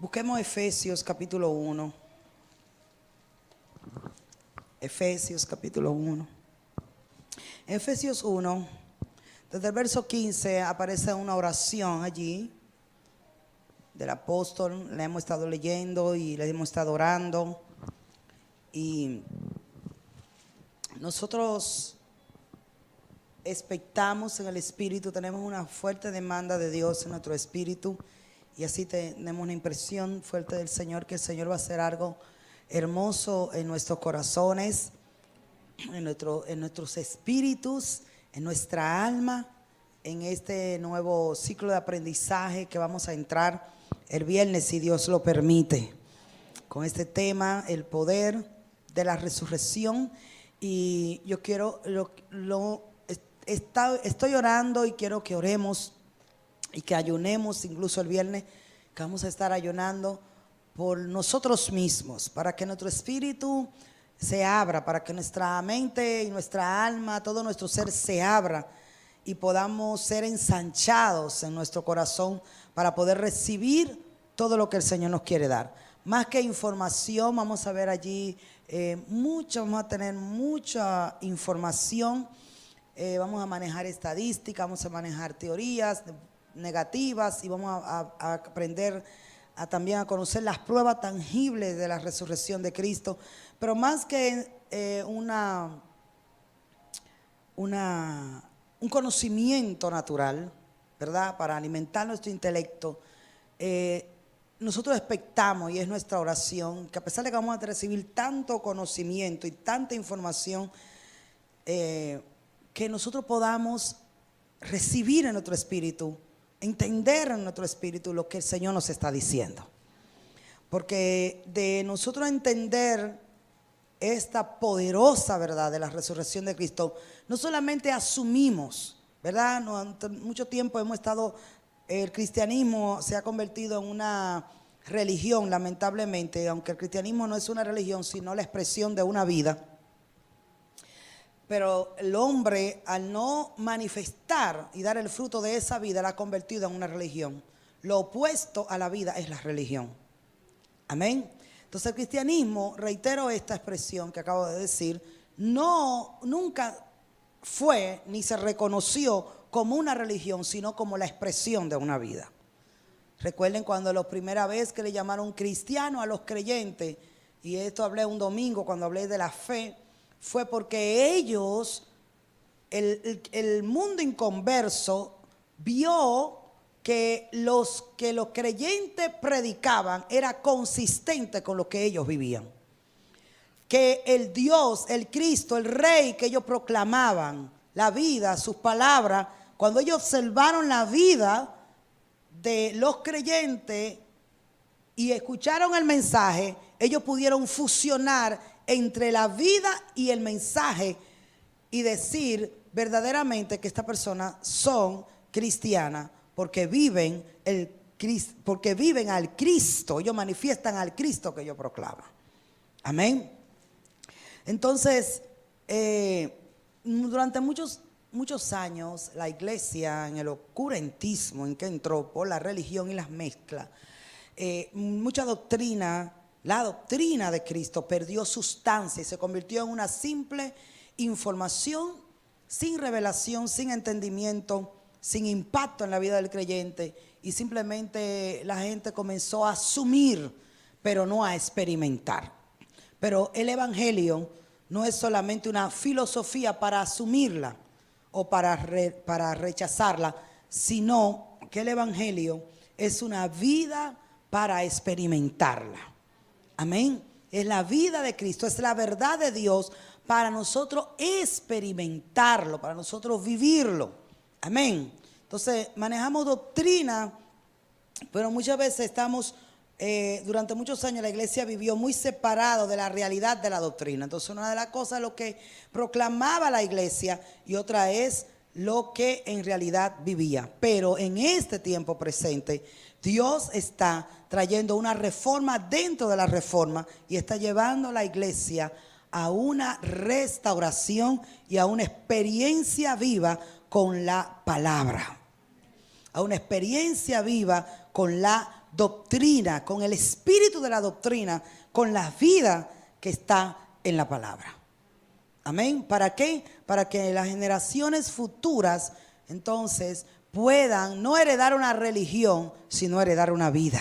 Busquemos Efesios capítulo 1. Efesios capítulo 1. Efesios 1, desde el verso 15 aparece una oración allí del apóstol. La hemos estado leyendo y la hemos estado orando. Y nosotros expectamos en el Espíritu, tenemos una fuerte demanda de Dios en nuestro espíritu. Y así tenemos una impresión fuerte del Señor, que el Señor va a hacer algo hermoso en nuestros corazones, en nuestros espíritus, en nuestra alma, en este nuevo ciclo de aprendizaje que vamos a entrar el viernes, si Dios lo permite, con este tema, el poder de la resurrección. Y yo quiero, estoy orando y quiero que oremos y que ayunemos, incluso el viernes, que vamos a estar ayunando por nosotros mismos, para que nuestro espíritu se abra, para que nuestra mente y nuestra alma, todo nuestro ser se abra y podamos ser ensanchados en nuestro corazón para poder recibir todo lo que el Señor nos quiere dar. Más que información, vamos a ver allí vamos a tener mucha información, vamos a manejar estadísticas, vamos a manejar teorías negativas y vamos a aprender también a conocer las pruebas tangibles de la resurrección de Cristo. Pero más que un conocimiento natural, ¿verdad?, para alimentar nuestro intelecto, nosotros expectamos, y es nuestra oración, que a pesar de que vamos a recibir tanto conocimiento y tanta información, que nosotros podamos recibir en nuestro espíritu, entender en nuestro espíritu lo que el Señor nos está diciendo. Porque de nosotros entender esta poderosa verdad de la resurrección de Cristo, no solamente asumimos, ¿verdad? Durante mucho tiempo hemos estado, el cristianismo se ha convertido en una religión, lamentablemente, aunque el cristianismo no es una religión, sino la expresión de una vida. Pero el hombre, al no manifestar y dar el fruto de esa vida, la ha convertido en una religión. Lo opuesto a la vida es la religión. Amén. Entonces el cristianismo, reitero esta expresión que acabo de decir, nunca fue ni se reconoció como una religión, sino como la expresión de una vida. Recuerden cuando la primera vez que le llamaron cristiano a los creyentes, y esto hablé un domingo cuando hablé de la fe, fue porque ellos, el mundo inconverso, vio que los creyentes predicaban era consistente con lo que ellos vivían. Que el Dios, el Cristo, el Rey que ellos proclamaban, la vida, sus palabras, cuando ellos observaron la vida de los creyentes y escucharon el mensaje, ellos pudieron fusionar entre la vida y el mensaje y decir verdaderamente que estas personas son cristianas porque viven al Cristo, ellos manifiestan al Cristo que ellos proclaman. Amén. Entonces, durante muchos años la iglesia, en el oscurantismo en que entró por la religión y las mezclas, mucha doctrina, la doctrina de Cristo perdió sustancia y se convirtió en una simple información sin revelación, sin entendimiento, sin impacto en la vida del creyente, y simplemente la gente comenzó a asumir, pero no a experimentar. Pero el evangelio no es solamente una filosofía para asumirla o para rechazarla, sino que el evangelio es una vida para experimentarla. Amén. Es la vida de Cristo, es la verdad de Dios para nosotros experimentarlo, para nosotros vivirlo. Amén. Entonces manejamos doctrina, pero muchas veces estamos, durante muchos años la iglesia vivió muy separado de la realidad de la doctrina. Entonces una de las cosas es lo que proclamaba la iglesia y otra es lo que en realidad vivía. Pero en este tiempo presente, Dios está trayendo una reforma dentro de la reforma y está llevando a la iglesia a una restauración y a una experiencia viva con la palabra. A una experiencia viva con la doctrina, con el espíritu de la doctrina, con la vida que está en la palabra. Amén. ¿Para qué? Para que las generaciones futuras entonces puedan no heredar una religión, sino heredar una vida.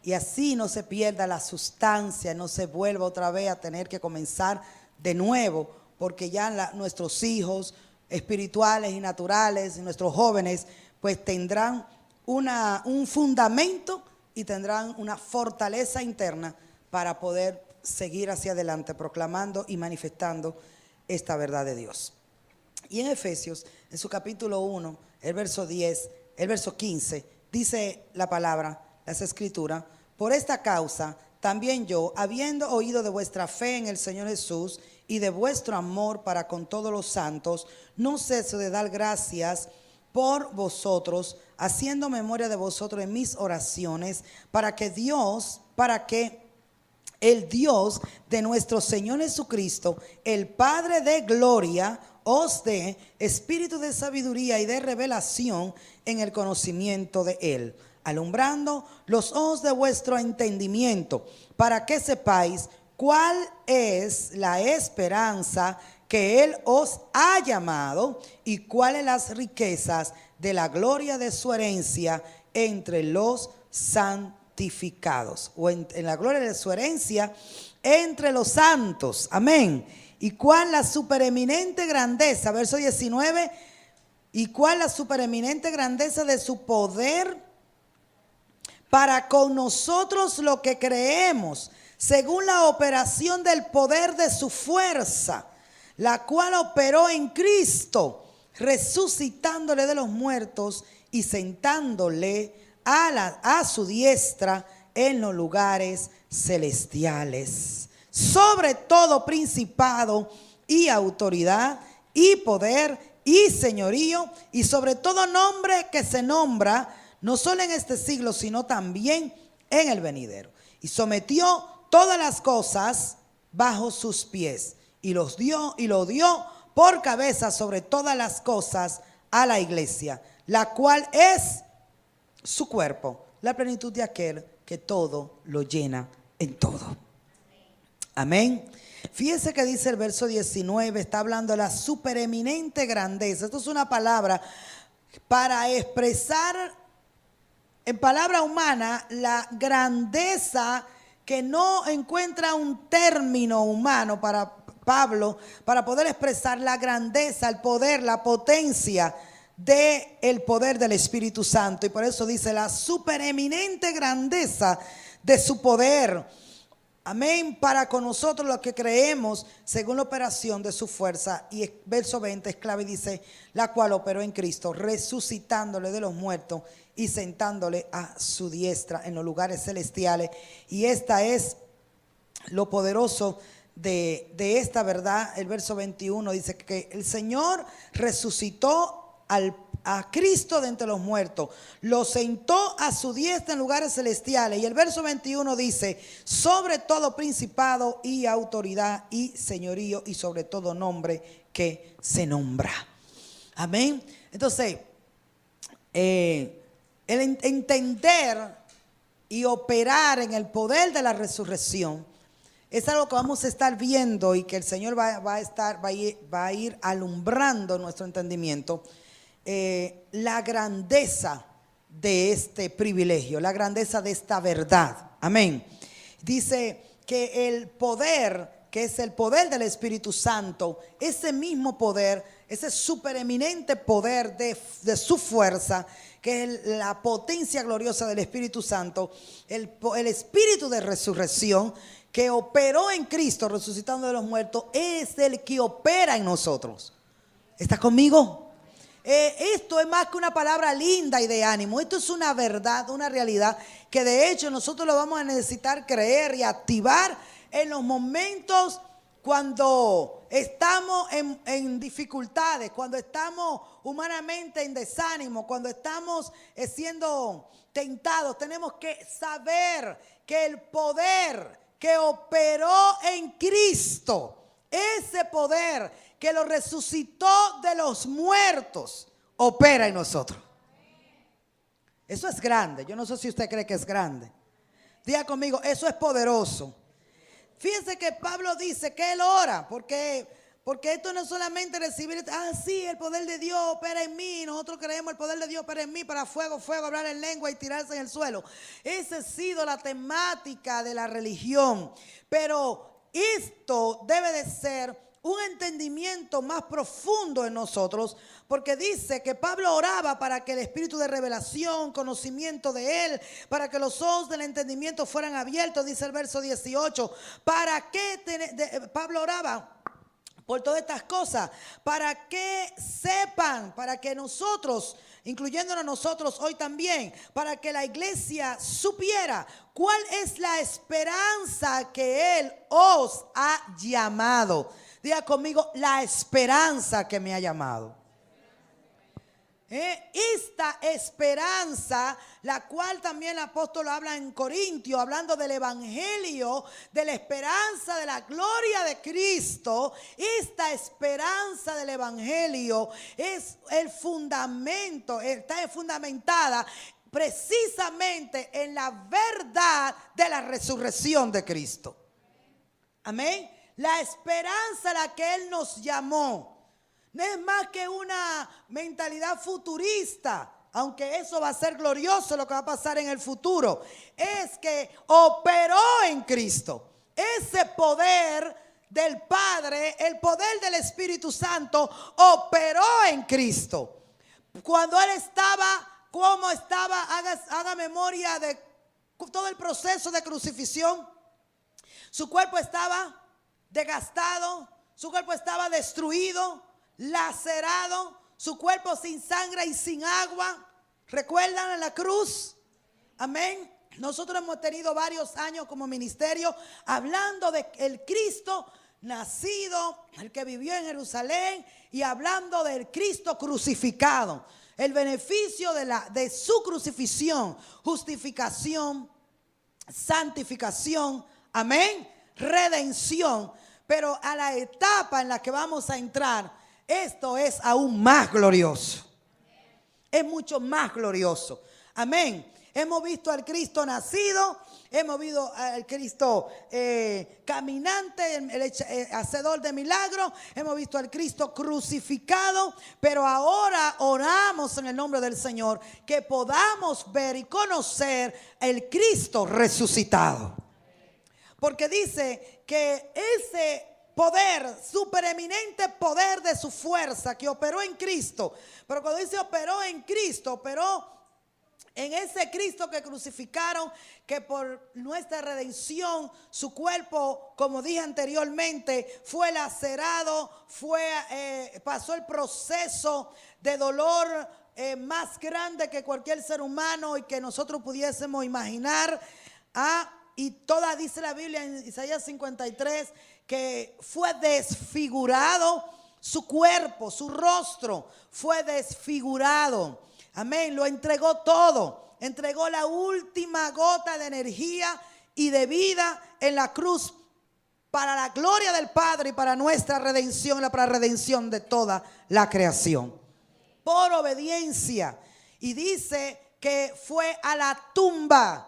Y así no se pierda la sustancia, no se vuelva otra vez a tener que comenzar de nuevo, porque ya nuestros hijos espirituales y naturales, y nuestros jóvenes, pues tendrán un fundamento y tendrán una fortaleza interna para poder seguir hacia adelante, proclamando y manifestando esta verdad de Dios. Y en Efesios, en su capítulo 1, el verso 10, el verso 15, dice la palabra, las escrituras: por esta causa también yo, habiendo oído de vuestra fe en el Señor Jesús y de vuestro amor para con todos los santos, no ceso de dar gracias por vosotros, haciendo memoria de vosotros en mis oraciones, para que el Dios de nuestro Señor Jesucristo, el Padre de gloria, os dé espíritu de sabiduría y de revelación en el conocimiento de Él, alumbrando los ojos de vuestro entendimiento, para que sepáis cuál es la esperanza que Él os ha llamado y cuáles las riquezas de la gloria de su herencia entre los santificados, o en la gloria de su herencia entre los santos. Amén. Y cuál la supereminente grandeza, verso 19, y cuál la supereminente grandeza de su poder para con nosotros lo que creemos, según la operación del poder de su fuerza, la cual operó en Cristo, resucitándole de los muertos y sentándole a su diestra en los lugares celestiales, sobre todo principado y autoridad y poder y señorío, y sobre todo nombre que se nombra, no solo en este siglo, sino también en el venidero. Y sometió todas las cosas bajo sus pies, y lo dio por cabeza sobre todas las cosas a la iglesia, la cual es su cuerpo, la plenitud de aquel que todo lo llena en todo. Amén. Fíjese que dice el verso 19, está hablando de la supereminente grandeza. Esto es una palabra para expresar en palabra humana la grandeza que no encuentra un término humano para Pablo, para poder expresar la grandeza, el poder, la potencia del poder del Espíritu Santo. Y por eso dice la supereminente grandeza de su poder. Amén, para con nosotros los que creemos según la operación de su fuerza. Y verso 20 es clave y dice, la cual operó en Cristo, resucitándole de los muertos y sentándole a su diestra en los lugares celestiales. Y esta es lo poderoso de esta verdad. El verso 21 dice que el Señor resucitó a Cristo de entre los muertos, lo sentó a su diestra en lugares celestiales. Y el verso 21 dice, sobre todo principado y autoridad y señorío y sobre todo nombre que se nombra. Amén. Entonces, el entender y operar en el poder de la resurrección es algo que vamos a estar viendo y que el Señor va a ir alumbrando nuestro entendimiento. La grandeza de este privilegio, la grandeza de esta verdad. Amén. Dice que el poder, que es el poder del Espíritu Santo, ese mismo poder, ese supereminente poder de su fuerza, que es la potencia gloriosa del Espíritu Santo, el Espíritu de resurrección que operó en Cristo resucitando de los muertos, es el que opera en nosotros. ¿Está conmigo? Esto es más que una palabra linda y de ánimo. Esto es una verdad, una realidad que de hecho nosotros lo vamos a necesitar creer y activar en los momentos cuando estamos en dificultades, cuando estamos humanamente en desánimo, cuando estamos siendo tentados. Tenemos que saber que el poder que operó en Cristo, ese poder que lo resucitó de los muertos, opera en nosotros. Eso es grande. Yo no sé si usted cree que es grande. Diga conmigo, eso es poderoso. Fíjense que Pablo dice que él ora, porque esto no es solamente recibir, sí, el poder de Dios opera en mí, nosotros creemos el poder de Dios opera en mí para fuego, hablar en lengua y tirarse en el suelo. Esa ha sido la temática de la religión, pero esto debe de ser un entendimiento más profundo en nosotros, porque dice que Pablo oraba para que el espíritu de revelación, conocimiento de él, para que los ojos del entendimiento fueran abiertos, dice el verso 18. ¿Para qué Pablo oraba? Por todas estas cosas, para que sepan, para que nosotros, incluyéndonos nosotros hoy también, para que la iglesia supiera cuál es la esperanza que Él os ha llamado. Diga conmigo, la esperanza que me ha llamado. Esta esperanza, la cual también el apóstol habla en Corintios, hablando del evangelio, de la esperanza de la gloria de Cristo. Esta esperanza del evangelio es el fundamento, está fundamentada precisamente en la verdad de la resurrección de Cristo. Amén. La esperanza a la que Él nos llamó no es más que una mentalidad futurista, aunque eso va a ser glorioso lo que va a pasar en el futuro. Es que operó en Cristo. Ese poder del Padre, el poder del Espíritu Santo, operó en Cristo. Cuando Él estaba, ¿cómo estaba? Haga memoria de todo el proceso de crucifixión. Su cuerpo estaba desgastado, su cuerpo estaba destruido, lacerado, su cuerpo sin sangre y sin agua. ¿Recuerdan en la cruz? Amén. Nosotros hemos tenido varios años como ministerio hablando de el Cristo nacido, el que vivió en Jerusalén, y hablando del Cristo crucificado, el beneficio de su crucifixión, justificación, santificación, amén, redención. Pero a la etapa en la que vamos a entrar, esto es aún más glorioso. Es mucho más glorioso. Amén. Hemos visto al Cristo nacido, hemos visto al Cristo caminante, el hacedor de milagros, hemos visto al Cristo crucificado, pero ahora oramos en el nombre del Señor que podamos ver y conocer el Cristo resucitado. Porque dice que ese poder, supereminente poder de su fuerza que operó en Cristo, pero cuando dice operó en Cristo, operó en ese Cristo que crucificaron, que por nuestra redención, su cuerpo, como dije anteriormente, fue lacerado, pasó el proceso de dolor más grande que cualquier ser humano y que nosotros pudiésemos imaginar. Y toda, dice la Biblia en Isaías 53, que fue desfigurado su cuerpo, su rostro fue desfigurado. Amén, lo entregó todo, entregó la última gota de energía y de vida en la cruz para la gloria del Padre y para nuestra redención, para la redención de toda la creación. Por obediencia. Y dice que fue a la tumba.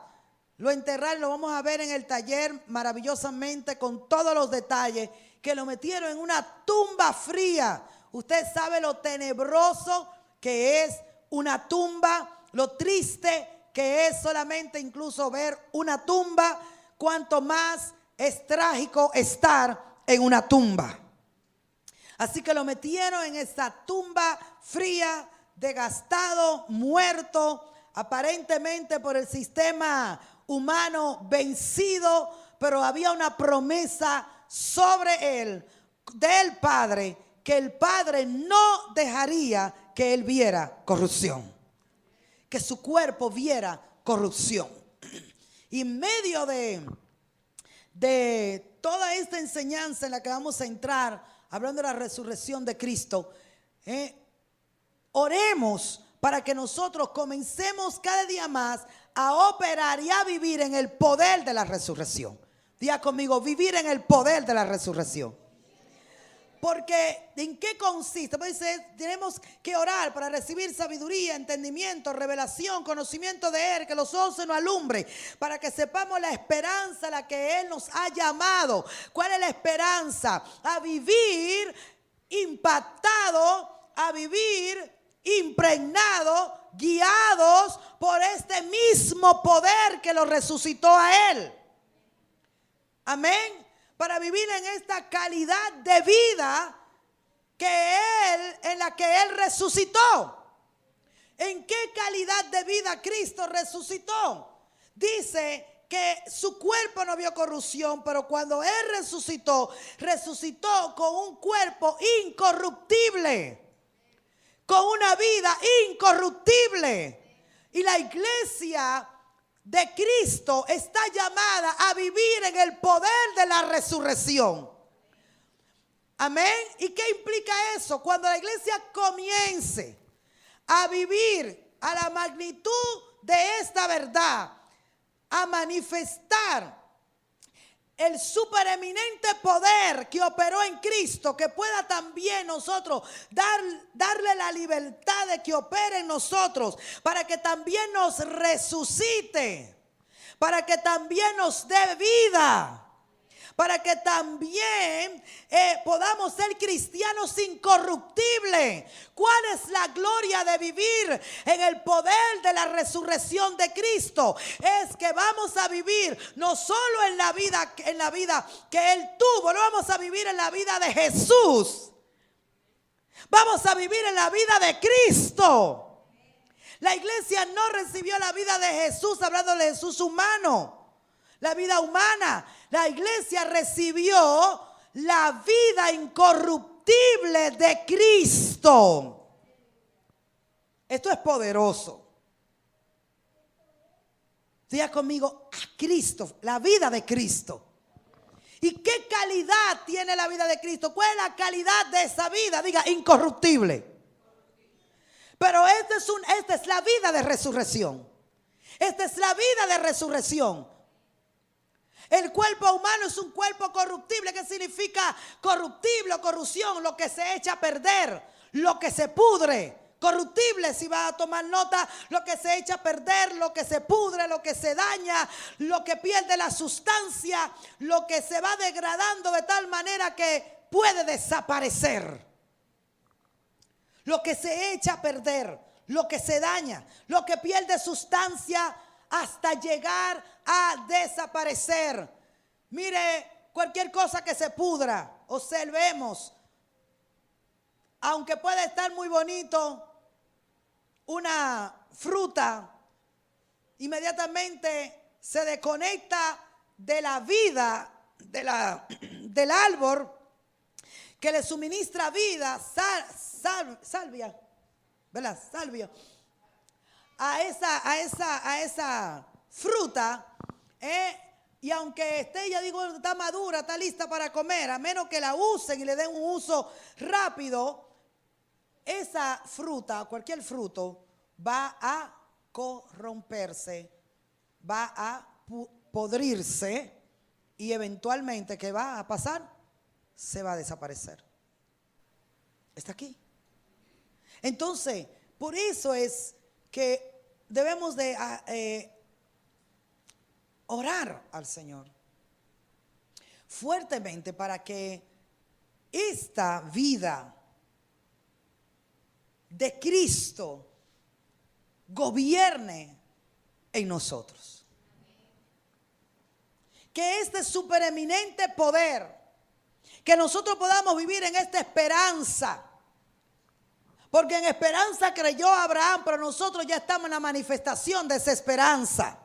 Lo enterraron, lo vamos a ver en el taller maravillosamente con todos los detalles, que lo metieron en una tumba fría. Usted sabe lo tenebroso que es una tumba, lo triste que es solamente incluso ver una tumba, cuanto más es trágico estar en una tumba. Así que lo metieron en esa tumba fría, desgastado, muerto, aparentemente por el sistema humano vencido, pero había una promesa sobre él, del Padre, que el Padre no dejaría que él viera corrupción, que su cuerpo viera corrupción. Y en medio de toda esta enseñanza en la que vamos a entrar, hablando de la resurrección de Cristo, oremos para que nosotros comencemos cada día más a operar y a vivir en el poder de la resurrección. Diga conmigo, vivir en el poder de la resurrección. Porque ¿en qué consiste? Pues dice, tenemos que orar para recibir sabiduría, entendimiento, revelación, conocimiento de Él, que los ojos se nos alumbre, para que sepamos la esperanza a la que Él nos ha llamado. ¿Cuál es la esperanza? A vivir impactado, a vivir impregnado, guiados por este mismo poder que lo resucitó a Él. Amén. Para vivir en esta calidad de vida en la que Él resucitó. ¿En qué calidad de vida Cristo resucitó? Dice que su cuerpo no vio corrupción, pero cuando Él resucitó, resucitó con un cuerpo incorruptible, con una vida incorruptible. Y la iglesia de Cristo está llamada a vivir en el poder de la resurrección. Amén. ¿Y qué implica eso? Cuando la iglesia comience a vivir a la magnitud de esta verdad, a manifestar el supereminente poder que operó en Cristo, que pueda también nosotros darle la libertad de que opere en nosotros, para que también nos resucite, para que también nos dé vida, para que también podamos ser cristianos incorruptibles. ¿Cuál es la gloria de vivir en el poder de la resurrección de Cristo? Es que vamos a vivir no solo en la vida que Él tuvo, no vamos a vivir en la vida de Jesús, vamos a vivir en la vida de Cristo. La iglesia no recibió la vida de Jesús, hablando de Jesús humano, la vida humana. La iglesia recibió la vida incorruptible de Cristo. Esto es poderoso. Diga conmigo, a Cristo, la vida de Cristo. ¿Y qué calidad tiene la vida de Cristo? ¿Cuál es la calidad de esa vida? Diga, incorruptible. Pero esta es la vida de resurrección. Esta es la vida de resurrección. El cuerpo humano es un cuerpo corruptible. ¿Qué significa corruptible o corrupción? Lo que se echa a perder, lo que se pudre. Corruptible, si va a tomar nota, lo que se echa a perder, lo que se pudre, lo que se daña, lo que pierde la sustancia, lo que se va degradando de tal manera que puede desaparecer. Lo que se echa a perder, lo que se daña, lo que pierde sustancia hasta llegar a desaparecer. Mire, cualquier cosa que se pudra, observemos, aunque puede estar muy bonito, una fruta inmediatamente se desconecta de la vida del árbol que le suministra vida, salvia, ¿verdad? Salvia. A esa fruta, y aunque esté, ya digo, está madura, está lista para comer, a menos que la usen y le den un uso rápido, esa fruta, cualquier fruto, va a corromperse, va a podrirse, y eventualmente, ¿qué va a pasar? Se va a desaparecer. Está aquí. Entonces, por eso es que debemos de orar al Señor fuertemente para que esta vida de Cristo gobierne en nosotros. Que este supereminente poder, que nosotros podamos vivir en esta esperanza. Porque en esperanza creyó Abraham, pero nosotros ya estamos en la manifestación de esa esperanza.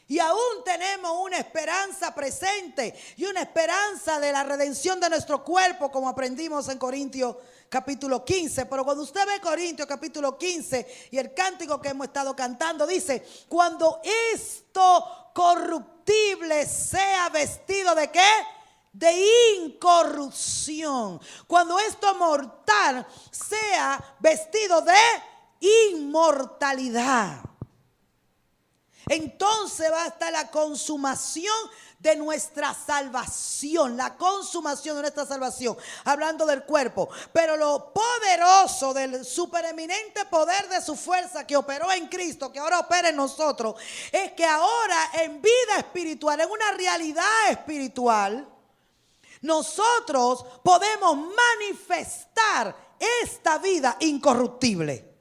Y aún tenemos una esperanza presente y una esperanza de la redención de nuestro cuerpo, como aprendimos en Corintios capítulo 15. Pero cuando usted ve Corintios capítulo 15 y el cántico que hemos estado cantando, dice, cuando esto corruptible sea vestido ¿de qué? De incorrupción. Cuando esto mortal sea vestido de inmortalidad. entonces va a estar la consumación de nuestra salvación, la consumación de nuestra salvación, hablando del cuerpo. Pero lo poderoso del supereminente poder de su fuerza que operó en Cristo, que ahora opera en nosotros, es que ahora en vida espiritual, en una realidad espiritual, nosotros podemos manifestar esta vida incorruptible,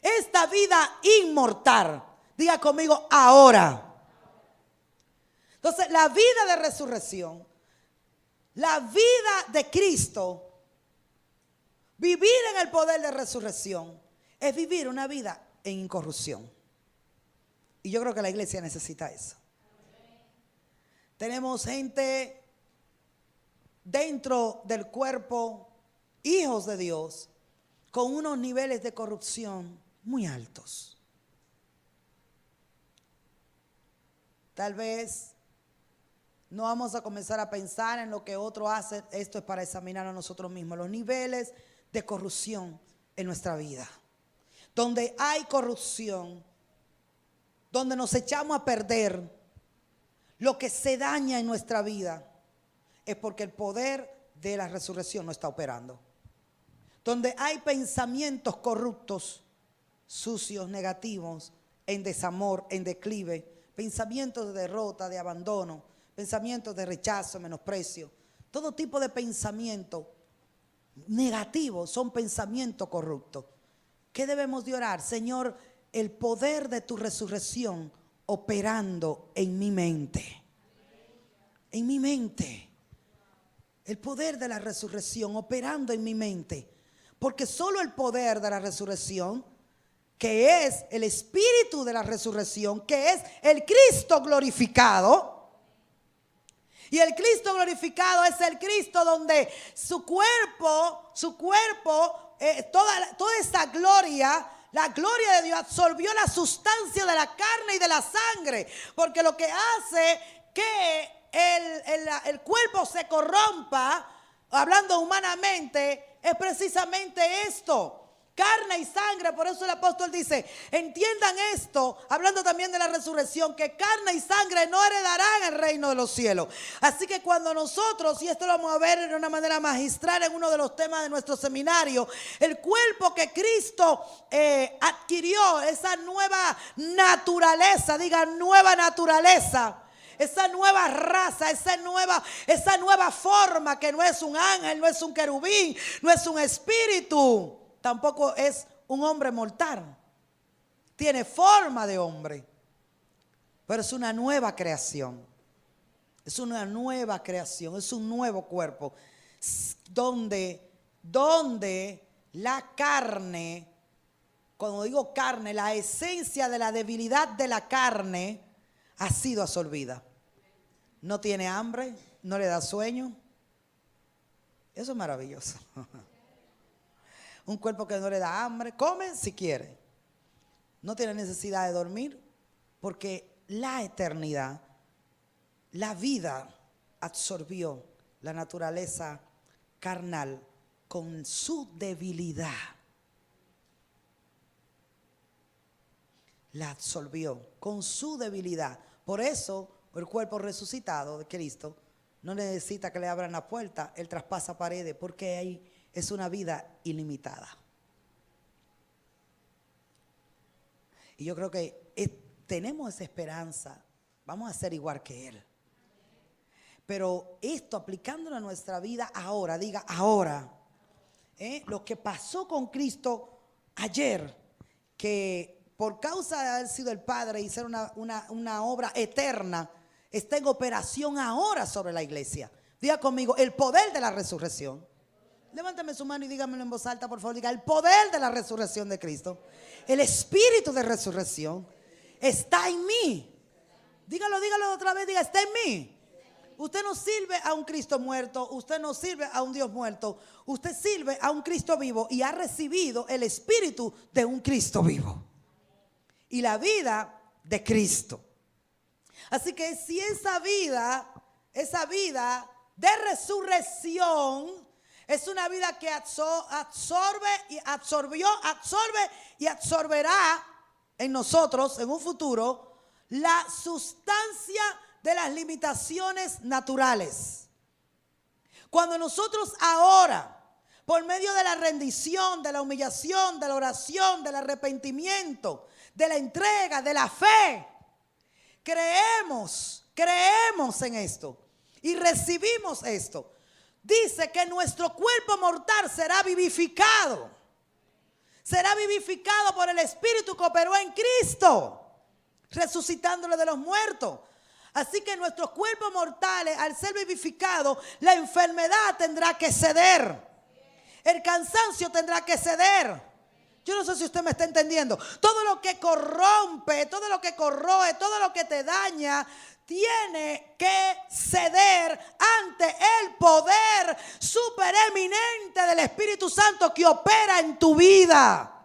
esta vida inmortal. Diga conmigo, ahora. Entonces, la vida de resurrección, la vida de Cristo, vivir en el poder de resurrección, es vivir una vida en incorrupción. Y yo creo que la iglesia necesita eso. Tenemos gente dentro del cuerpo, hijos de Dios, con unos niveles de corrupción muy altos. Tal vez no vamos a comenzar a pensar en lo que otro hace. Esto es para examinar a nosotros mismos. Los niveles de corrupción en nuestra vida. Donde hay corrupción, donde nos echamos a perder, lo que se daña en nuestra vida es porque el poder de la resurrección no está operando. Donde hay pensamientos corruptos, sucios, negativos, en desamor, en declive, pensamientos de derrota, de abandono, pensamientos de rechazo, menosprecio, todo tipo de pensamientos negativos son pensamientos corruptos. ¿Qué debemos de orar? Señor, el poder de tu resurrección operando en mi mente. En mi mente. El poder de la resurrección operando en mi mente. Porque solo el poder de la resurrección, que es el espíritu de la resurrección, que es el Cristo glorificado. Y el Cristo glorificado es el Cristo donde su cuerpo, toda esa gloria, la gloria de Dios absorbió la sustancia de la carne y de la sangre. Porque lo que hace que el cuerpo se corrompa, hablando humanamente, es precisamente esto. Carne y sangre. Por eso el apóstol dice, entiendan esto, hablando también de la resurrección, que carne y sangre no heredarán el reino de los cielos. Así que cuando nosotros, y esto lo vamos a ver de una manera magistral en uno de los temas de nuestro seminario, el cuerpo que Cristo adquirió, esa nueva naturaleza, diga nueva naturaleza, esa nueva raza, esa nueva forma, que no es un ángel, no es un querubín, no es un espíritu, tampoco es un hombre mortal. Tiene forma de hombre, pero es una nueva creación. Es una nueva creación, es un nuevo cuerpo. Donde la carne, cuando digo carne, la esencia de la debilidad de la carne ha sido absorbida. No tiene hambre, no le da sueño. Eso es maravilloso. Un cuerpo que no le da hambre, come si quiere. No tiene necesidad de dormir, porque la eternidad, la vida absorbió la naturaleza carnal con su debilidad. La absorbió con su debilidad. Por eso el cuerpo resucitado de Cristo no necesita que le abran la puerta, él traspasa paredes, porque ahí es una vida ilimitada. Y yo creo que tenemos esa esperanza. Vamos a ser igual que Él. Pero esto aplicándolo a nuestra vida ahora, diga ahora. Lo que pasó con Cristo ayer, que por causa de haber sido el Padre y ser una obra eterna, está en operación ahora sobre la iglesia. Diga conmigo, el poder de la resurrección. Levántame su mano y dígamelo en voz alta, por favor. Diga, el poder de la resurrección de Cristo, el espíritu de resurrección está en mí. Dígalo otra vez, diga, está en mí. Usted no sirve a un Cristo muerto, usted no sirve a un Dios muerto, usted sirve a un Cristo vivo y ha recibido el espíritu de un Cristo vivo y la vida de Cristo. Así que si esa vida de resurrección es una vida que absorbe y absorberá en nosotros en un futuro la sustancia de las limitaciones naturales. Cuando nosotros ahora, por medio de la rendición, de la humillación, de la oración, del arrepentimiento, de la entrega, de la fe, creemos en esto y recibimos esto, dice que nuestro cuerpo mortal será vivificado. Será vivificado por el Espíritu que operó en Cristo, resucitándolo de los muertos. Así que nuestros cuerpos mortales, al ser vivificados, la enfermedad tendrá que ceder. El cansancio tendrá que ceder. Yo no sé si usted me está entendiendo. Todo lo que corrompe, todo lo que corroe, todo lo que te daña, tiene que ceder ante el poder supereminente del Espíritu Santo que opera en tu vida.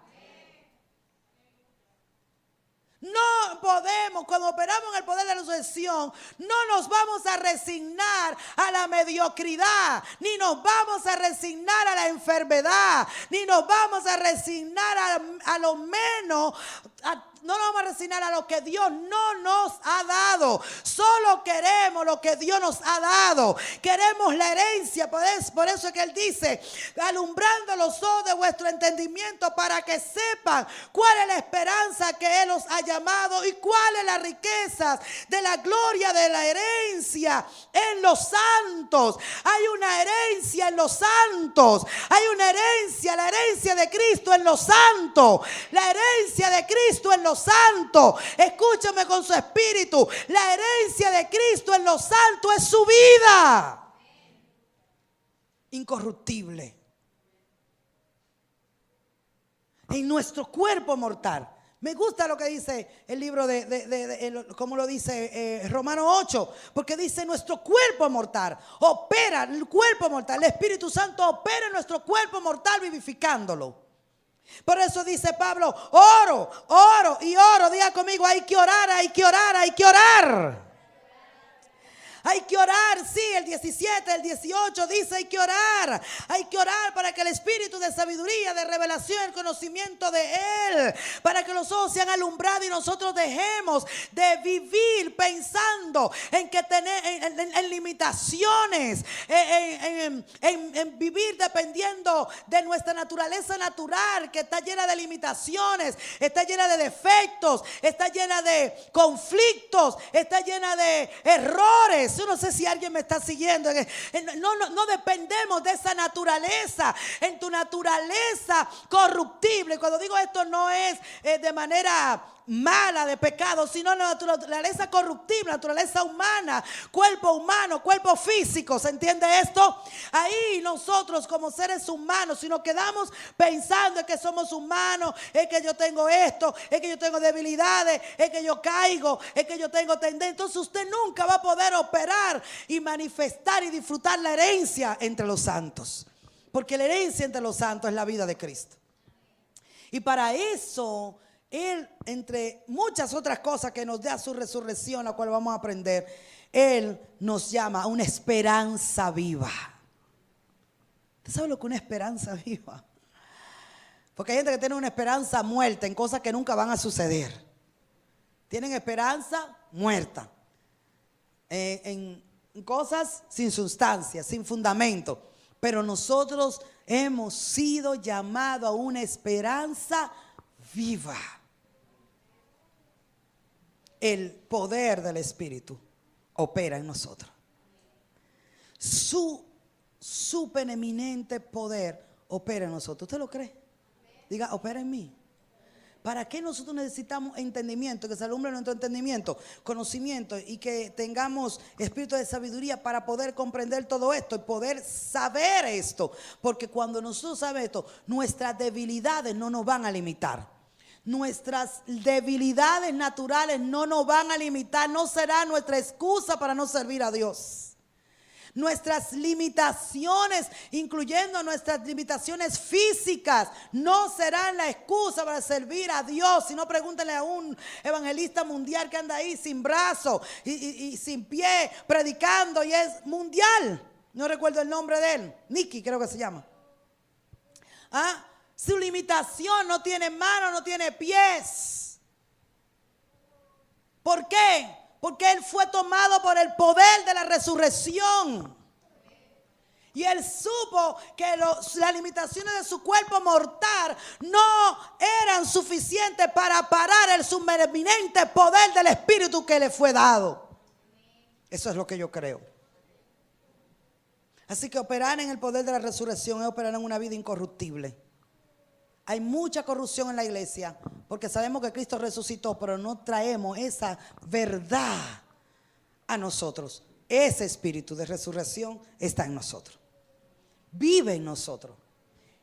No podemos, cuando operamos en el poder de la resurrección, no nos vamos a resignar a la mediocridad, ni nos vamos a resignar a la enfermedad, ni nos vamos a resignar a lo menos, no nos vamos a resignar a lo que Dios no nos ha dado. Solo queremos lo que Dios nos ha dado. Queremos la herencia. Por eso es que Él dice, alumbrando los ojos de vuestro entendimiento para que sepan cuál es la esperanza que Él os ha llamado y cuál es la riqueza de la gloria de la herencia en los santos. Hay una herencia en los santos. Hay una herencia, la herencia de Cristo en los santos. La herencia de Cristo en los santos. Escúchame con su espíritu. La herencia de Cristo en los santos es su vida incorruptible en nuestro cuerpo mortal. Me gusta lo que dice el libro como lo dice Romanos 8, porque dice nuestro cuerpo mortal opera, el cuerpo mortal, el Espíritu Santo opera en nuestro cuerpo mortal vivificándolo. Por eso dice Pablo, oro y oro. Diga conmigo, hay que orar, hay que orar, hay que orar. Hay que orar, sí, el 17, el 18 dice hay que orar. Hay que orar para que el espíritu de sabiduría, de revelación, el conocimiento de Él, para que los ojos sean alumbrados y nosotros dejemos de vivir pensando en que en limitaciones, en vivir dependiendo de nuestra naturaleza natural, que está llena de limitaciones, está llena de defectos, está llena de conflictos, está llena de errores. Yo no sé si alguien me está siguiendo. No dependemos de esa naturaleza. En tu naturaleza corruptible. Cuando digo esto no es de manera mala, de pecado, sino la naturaleza corruptible, naturaleza humana, cuerpo físico. ¿Se entiende esto? Ahí nosotros como seres humanos, si nos quedamos pensando en que somos humanos, es que yo tengo esto, es que yo tengo debilidades, es que yo caigo, es que yo tengo tendencia, entonces usted nunca va a poder operar y manifestar y disfrutar la herencia entre los santos, porque la herencia entre los santos es la vida de Cristo. Y para eso Él, entre muchas otras cosas que nos da su resurrección, la cual vamos a aprender, Él nos llama a una esperanza viva. ¿Usted sabe lo que es una esperanza viva? Porque hay gente que tiene una esperanza muerta en cosas que nunca van a suceder. Tienen esperanza muerta en cosas sin sustancia, sin fundamento. Pero nosotros hemos sido llamados a una esperanza viva. El poder del Espíritu opera en nosotros. Su supereminente poder opera en nosotros. ¿Usted lo cree? Diga, opera en mí. ¿Para qué nosotros necesitamos entendimiento? Que se alumbre nuestro entendimiento, conocimiento y que tengamos espíritu de sabiduría para poder comprender todo esto y poder saber esto. Porque cuando nosotros sabemos esto, nuestras debilidades no nos van a limitar. Nuestras debilidades naturales no nos van a limitar, no será nuestra excusa para no servir a Dios. Nuestras limitaciones, incluyendo nuestras limitaciones físicas, no serán la excusa para servir a Dios. Si no, pregúntenle a un evangelista mundial que anda ahí sin brazo y sin pie, predicando y es mundial. No recuerdo el nombre de él, Nicky creo que se llama. Su limitación no tiene manos, no tiene pies. ¿Por qué? Porque Él fue tomado por el poder de la resurrección. Y Él supo que las limitaciones de su cuerpo mortal no eran suficientes para parar el supereminente poder del Espíritu que le fue dado. Eso es lo que yo creo. Así que operar en el poder de la resurrección es operar en una vida incorruptible. Hay mucha corrupción en la iglesia porque sabemos que Cristo resucitó, pero no traemos esa verdad a nosotros. Ese espíritu de resurrección está en nosotros. Vive en nosotros.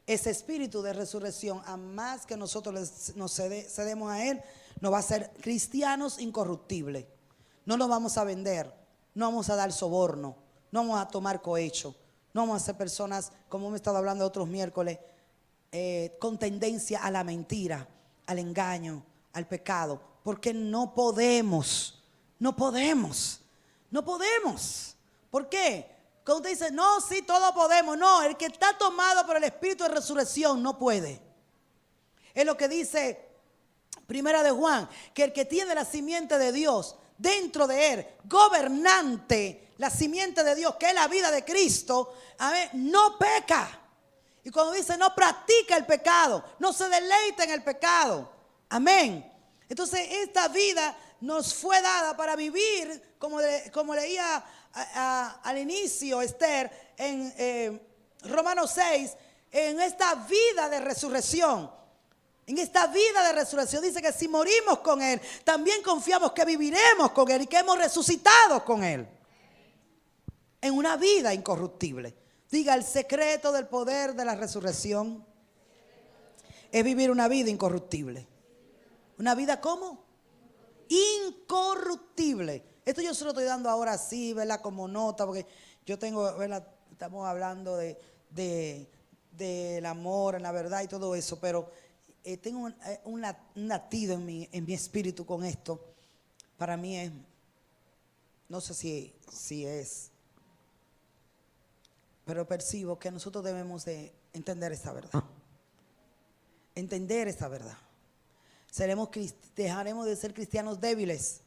Ese espíritu de resurrección, a más que nosotros nos cedemos a Él, nos va a hacer cristianos incorruptibles. No nos vamos a vender, no vamos a dar soborno, no vamos a tomar cohecho, no vamos a ser personas, como hemos estado hablando otros miércoles, con tendencia a la mentira, al engaño, al pecado, porque no podemos. ¿Por qué? Cuando usted dice, no, sí, todo podemos. No, el que está tomado por el espíritu de resurrección no puede. Es lo que dice Primera de Juan, que el que tiene la simiente de Dios dentro de él, gobernante, la simiente de Dios, que es la vida de Cristo, no peca. Y cuando dice no practica el pecado, no se deleita en el pecado. Amén. Entonces esta vida nos fue dada para vivir, como leía al inicio Esther en Romanos 6, en esta vida de resurrección. En esta vida de resurrección dice que si morimos con Él, también confiamos que viviremos con Él y que hemos resucitado con Él. En una vida incorruptible. Diga, el secreto del poder de la resurrección es vivir una vida incorruptible. ¿Una vida cómo? Incorruptible. Esto yo se lo estoy dando ahora así, ¿verdad? Como nota, porque yo tengo, ¿verdad? Estamos hablando del amor, en la verdad y todo eso, pero tengo un latido en mi espíritu con esto. Para mí es, no sé si es, pero percibo que nosotros debemos de entender esta verdad. Entender esta verdad. Dejaremos de ser cristianos débiles.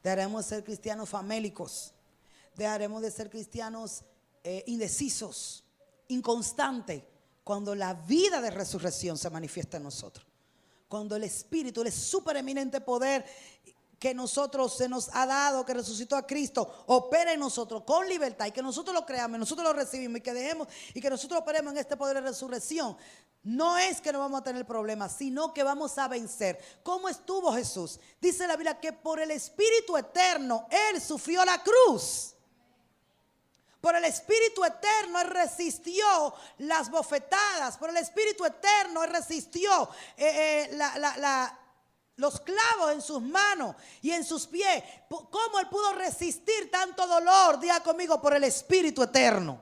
Dejaremos de ser cristianos famélicos. Dejaremos de ser cristianos indecisos, inconstantes, cuando la vida de resurrección se manifiesta en nosotros. Cuando el Espíritu, el supereminente poder que se nos ha dado, que resucitó a Cristo, opera en nosotros con libertad y que nosotros lo creamos, nosotros lo recibimos y que dejemos y que nosotros operemos en este poder de resurrección. No es que no vamos a tener problemas, sino que vamos a vencer. ¿Cómo estuvo Jesús? Dice la Biblia que por el Espíritu eterno Él sufrió la cruz. Por el Espíritu eterno Él resistió las bofetadas. Por el Espíritu eterno Él resistió los clavos en sus manos y en sus pies. ¿Cómo Él pudo resistir tanto dolor? Diga conmigo, por el Espíritu eterno.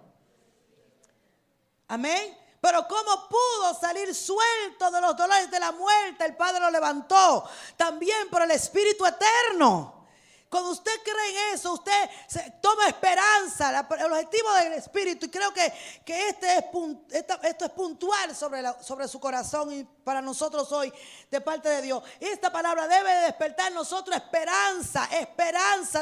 Amén. Pero ¿cómo pudo salir suelto de los dolores de la muerte? El Padre lo levantó también por el Espíritu eterno. Cuando usted cree en eso, usted toma esperanza, el objetivo del Espíritu, y creo que esto es puntual sobre su corazón y para nosotros hoy de parte de Dios. Esta palabra debe de despertar en nosotros esperanza,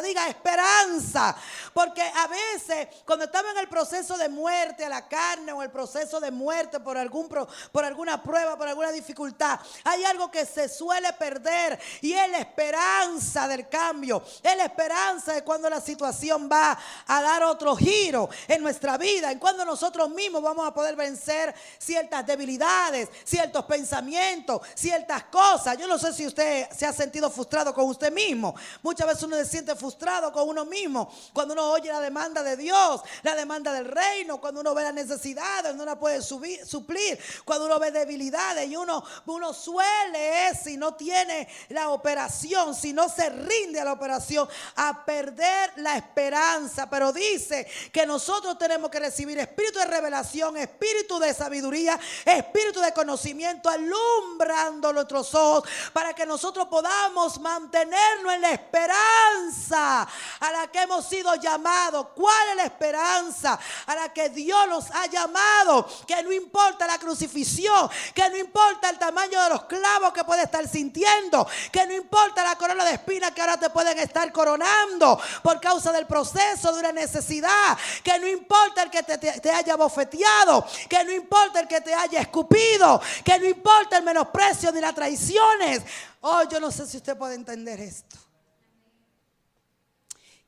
diga esperanza, porque a veces cuando estamos en el proceso de muerte a la carne o el proceso de muerte por alguna prueba, por alguna dificultad, hay algo que se suele perder y es la esperanza del cambio. Es la esperanza de cuando la situación va a dar otro giro en nuestra vida, en cuando nosotros mismos vamos a poder vencer ciertas debilidades, ciertos pensamientos, ciertas cosas. Yo no sé si usted se ha sentido frustrado con usted mismo. Muchas veces uno se siente frustrado con uno mismo cuando uno oye la demanda de Dios, la demanda del reino, cuando uno ve las necesidades, no la puede suplir, cuando uno ve debilidades y uno suele, si no tiene la operación, si no se rinde a la operación, a perder la esperanza. Pero dice que nosotros tenemos que recibir espíritu de revelación, espíritu de sabiduría, espíritu de conocimiento al alumbrando nuestros ojos para que nosotros podamos mantenernos en la esperanza a la que hemos sido llamados. ¿Cuál es la esperanza a la que Dios nos ha llamado? Que no importa la crucifixión, que no importa el tamaño de los clavos que puedes estar sintiendo, que no importa la corona de espinas que ahora te pueden estar coronando por causa del proceso de una necesidad, que no importa el que te haya bofeteado, que no importa el que te haya escupido, que no importa el menosprecio ni las traiciones. Oh, yo no sé si usted puede entender esto.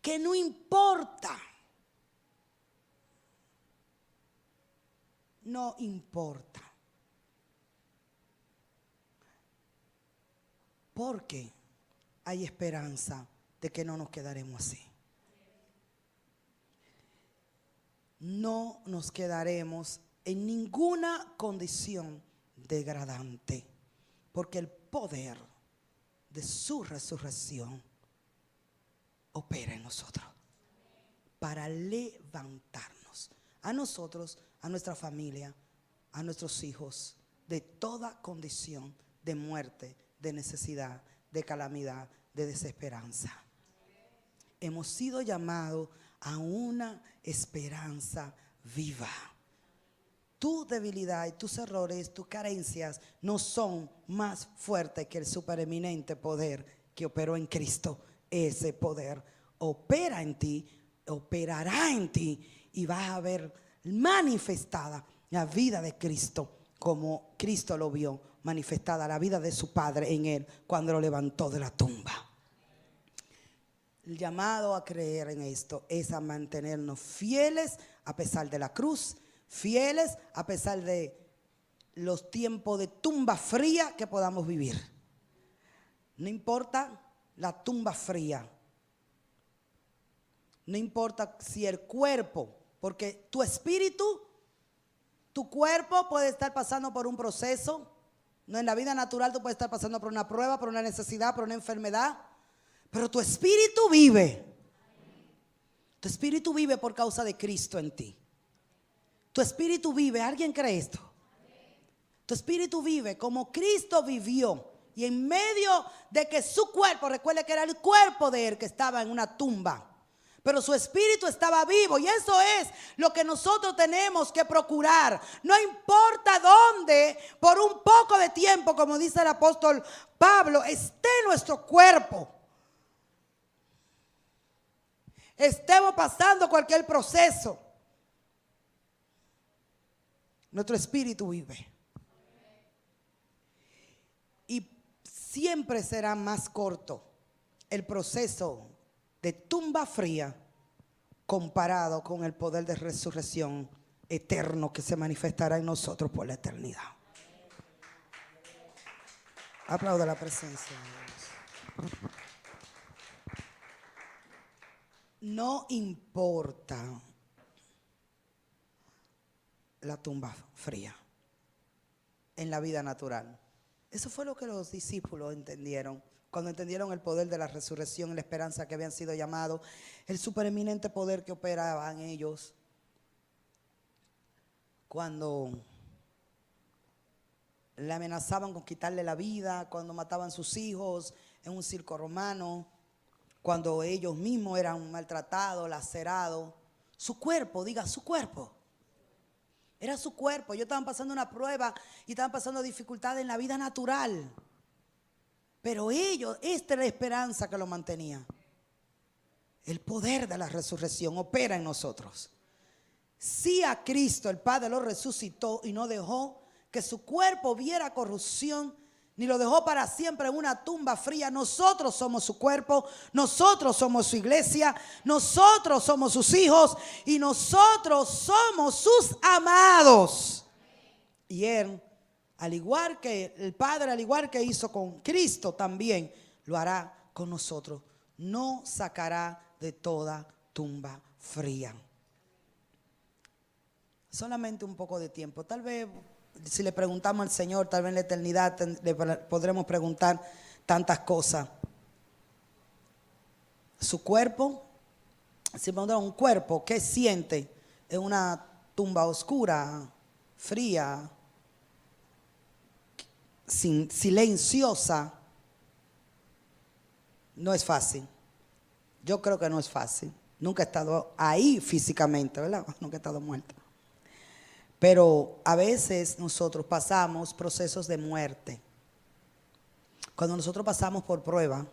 Que no importa. No importa. Porque hay esperanza de que no nos quedaremos así. No nos quedaremos en ninguna condición degradante, porque el poder de su resurrección opera en nosotros para levantarnos a nosotros, a nuestra familia, a nuestros hijos, de toda condición de muerte, de necesidad, de calamidad, de desesperanza. Hemos sido llamados a una esperanza viva. Tu debilidad y tus errores, tus carencias no son más fuertes que el supereminente poder que operó en Cristo. Ese poder opera en ti, operará en ti y vas a ver manifestada la vida de Cristo como Cristo lo vio manifestada la vida de su Padre en él cuando lo levantó de la tumba. El llamado a creer en esto es a mantenernos fieles a pesar de la cruz, fieles a pesar de los tiempos de tumba fría que podamos vivir. No importa la tumba fría, no importa si el cuerpo, porque tu espíritu, tu cuerpo puede estar pasando por un proceso. No, en la vida natural tú puedes estar pasando por una prueba, por una necesidad, por una enfermedad, pero tu espíritu vive. Tu espíritu vive por causa de Cristo en ti. Tu espíritu vive. ¿Alguien cree esto? Tu espíritu vive como Cristo vivió. Y en medio de que su cuerpo, recuerde que era el cuerpo de él que estaba en una tumba, pero su espíritu estaba vivo. Y eso es lo que nosotros tenemos que procurar. No importa dónde, por un poco de tiempo, como dice el apóstol Pablo, esté nuestro cuerpo, estemos pasando cualquier proceso, nuestro espíritu vive. Y siempre será más corto el proceso de tumba fría comparado con el poder de resurrección eterno que se manifestará en nosotros por la eternidad. Aplauda la presencia de Dios. No importa la tumba fría en la vida natural. Eso fue lo que los discípulos entendieron cuando entendieron el poder de la resurrección y la esperanza que habían sido llamados, el supereminente poder que operaba en ellos. Cuando le amenazaban con quitarle la vida, cuando mataban sus hijos en un circo romano, cuando ellos mismos eran maltratados, lacerados. Su cuerpo, diga su cuerpo. Era su cuerpo. Ellos estaban pasando una prueba y estaban pasando dificultades en la vida natural. Pero ellos, esta es la esperanza que lo mantenía. El poder de la resurrección opera en nosotros. Si a Cristo el Padre lo resucitó y no dejó que su cuerpo viera corrupción, ni lo dejó para siempre en una tumba fría, nosotros somos su cuerpo, nosotros somos su iglesia, nosotros somos sus hijos y nosotros somos sus amados. Y Él, al igual que el Padre, al igual que hizo con Cristo, también lo hará con nosotros. No sacará de toda tumba fría. Solamente un poco de tiempo. Tal vez si le preguntamos al Señor, tal vez en la eternidad le podremos preguntar tantas cosas. Su cuerpo, si preguntamos un cuerpo, ¿qué siente en una tumba oscura, fría? silenciosa, no es fácil. Yo creo que no es fácil. Nunca he estado ahí físicamente, ¿verdad? Nunca he estado muerta. Pero a veces nosotros pasamos procesos de muerte. Cuando nosotros pasamos por prueba,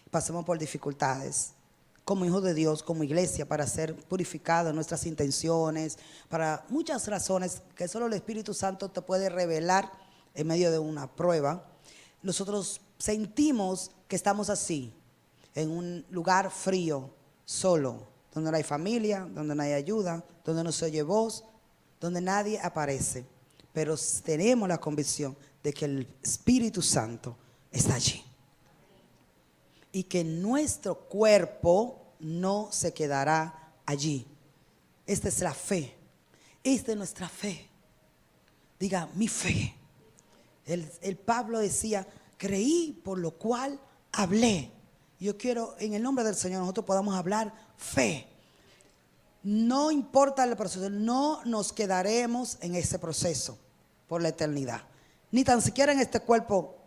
pasamos por dificultades, como hijos de Dios, como iglesia, para ser purificados nuestras intenciones, para muchas razones que solo el Espíritu Santo te puede revelar en medio de una prueba, nosotros sentimos que estamos así, en un lugar frío, solo, donde no hay familia, donde no hay ayuda, donde no se oye voz, donde nadie aparece. Pero tenemos la convicción de que el Espíritu Santo está allí. Y que nuestro cuerpo no se quedará allí. Esta es la fe. Esta es nuestra fe. Diga, mi fe. El Pablo decía, creí por lo cual hablé. Yo quiero, en el nombre del Señor, nosotros podamos hablar fe. No importa el proceso, no nos quedaremos en ese proceso por la eternidad. Ni tan siquiera en este cuerpo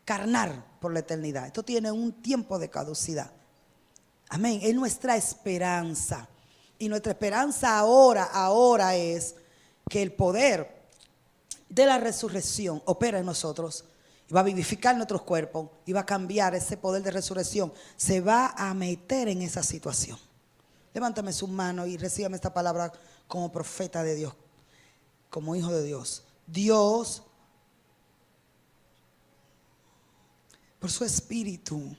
carnal por la eternidad. Esto tiene un tiempo de caducidad. Amén. Es nuestra esperanza. Y nuestra esperanza ahora es que el poder de la resurrección opera en nosotros. Y va a vivificar nuestros cuerpos. Y va a cambiar ese poder de resurrección. Se va a meter en esa situación. Levántame su mano y recíbame esta palabra como profeta de Dios. Como hijo de Dios. Dios, por su espíritu,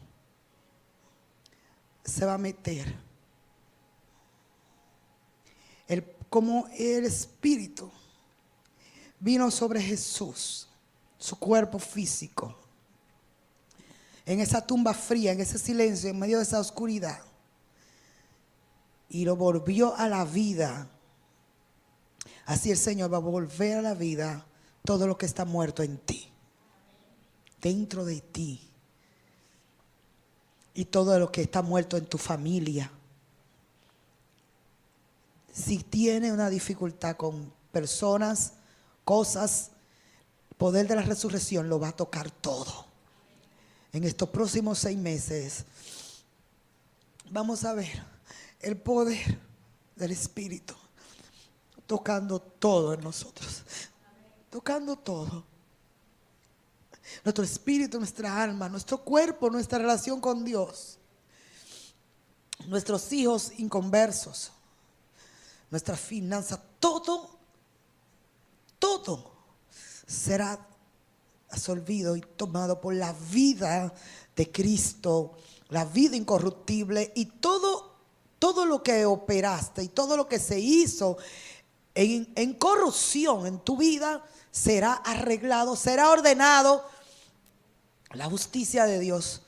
se va a meter. Como el espíritu vino sobre Jesús, su cuerpo físico, en esa tumba fría, en ese silencio, en medio de esa oscuridad, y lo volvió a la vida. Así el Señor va a volver a la vida todo lo que está muerto en ti, dentro de ti. Y todo lo que está muerto en tu familia. Si tiene una dificultad con personas, cosas, el poder de la resurrección lo va a tocar todo. En estos próximos 6 meses vamos a ver el poder del Espíritu tocando todo en nosotros. Tocando todo. Nuestro espíritu, nuestra alma, nuestro cuerpo, nuestra relación con Dios, nuestros hijos inconversos, nuestra finanza, todo será absorbido y tomado por la vida de Cristo, la vida incorruptible, y todo lo que operaste y todo lo que se hizo en corrupción en tu vida será arreglado, será ordenado. La justicia de Dios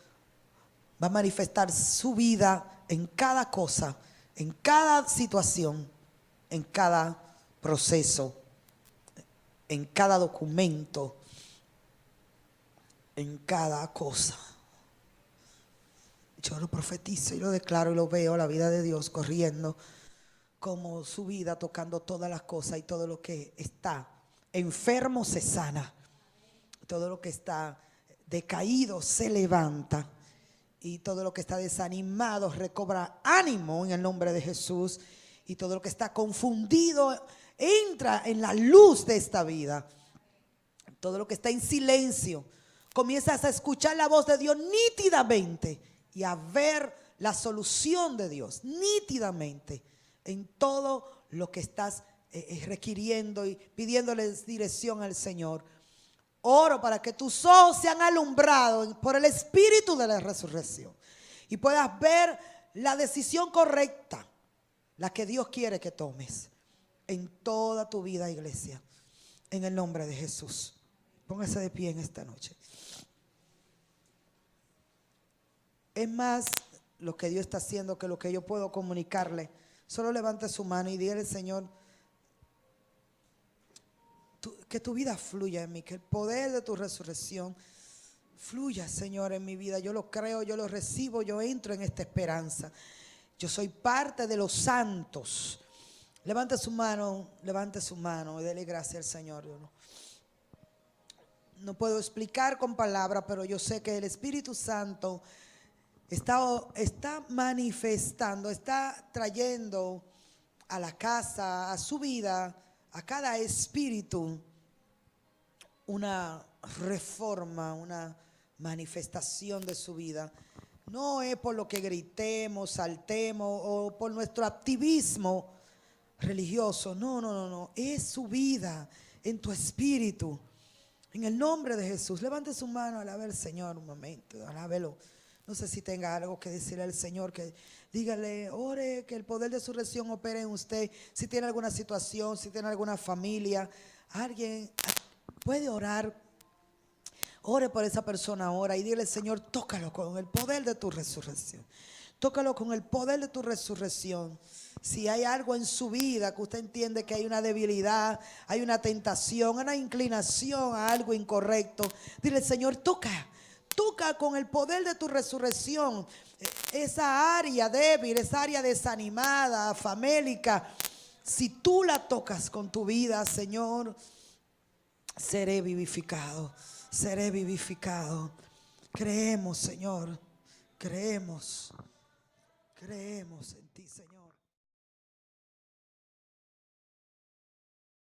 va a manifestar su vida en cada cosa, en cada situación, en cada proceso, en cada documento, en cada cosa. Yo lo profetizo y lo declaro y lo veo, la vida de Dios corriendo como su vida, tocando todas las cosas, y todo lo que está enfermo se sana, todo lo que está decaído se levanta, y todo lo que está desanimado recobra ánimo en el nombre de Jesús, y todo lo que está confundido entra en la luz de esta vida. Todo lo que está en silencio comienzas a escuchar la voz de Dios nítidamente y a ver la solución de Dios nítidamente en todo lo que estás requiriendo y pidiéndoles dirección al Señor. Oro para que tus ojos sean alumbrados por el Espíritu de la resurrección y puedas ver la decisión correcta, la que Dios quiere que tomes en toda tu vida, iglesia, en el nombre de Jesús. Póngase de pie en esta noche. Es más lo que Dios está haciendo que lo que yo puedo comunicarle. Solo levante su mano y dígale: Señor, que tu vida fluya en mí, que el poder de tu resurrección fluya, Señor, en mi vida. Yo lo creo, yo lo recibo, yo entro en esta esperanza. Yo soy parte de los santos. Levante su mano y dele gracias al Señor. no puedo explicar con palabras, pero yo sé que el Espíritu Santo está manifestando, está trayendo a la casa, a su vida, a cada espíritu, una reforma, una manifestación de su vida. No es por lo que gritemos, saltemos o por nuestro activismo religioso. No, no, no, no. Es su vida en tu espíritu. En el nombre de Jesús, levante su mano, alabe al Señor un momento, alábelo. No sé si tenga algo que decirle al Señor, que dígale, ore, que el poder de su resurrección opere en usted. Si tiene alguna situación, si tiene alguna familia, alguien puede orar. Ore por esa persona ahora y dile, Señor, tócalo con el poder de tu resurrección. Tócalo con el poder de tu resurrección. Si hay algo en su vida que usted entiende que hay una debilidad, hay una tentación, una inclinación a algo incorrecto, dile, Señor, toca con el poder de tu resurrección esa área débil, esa área desanimada, famélica. Si tú la tocas con tu vida, Señor, seré vivificado. Seré vivificado. Creemos, Señor. Creemos en ti, Señor.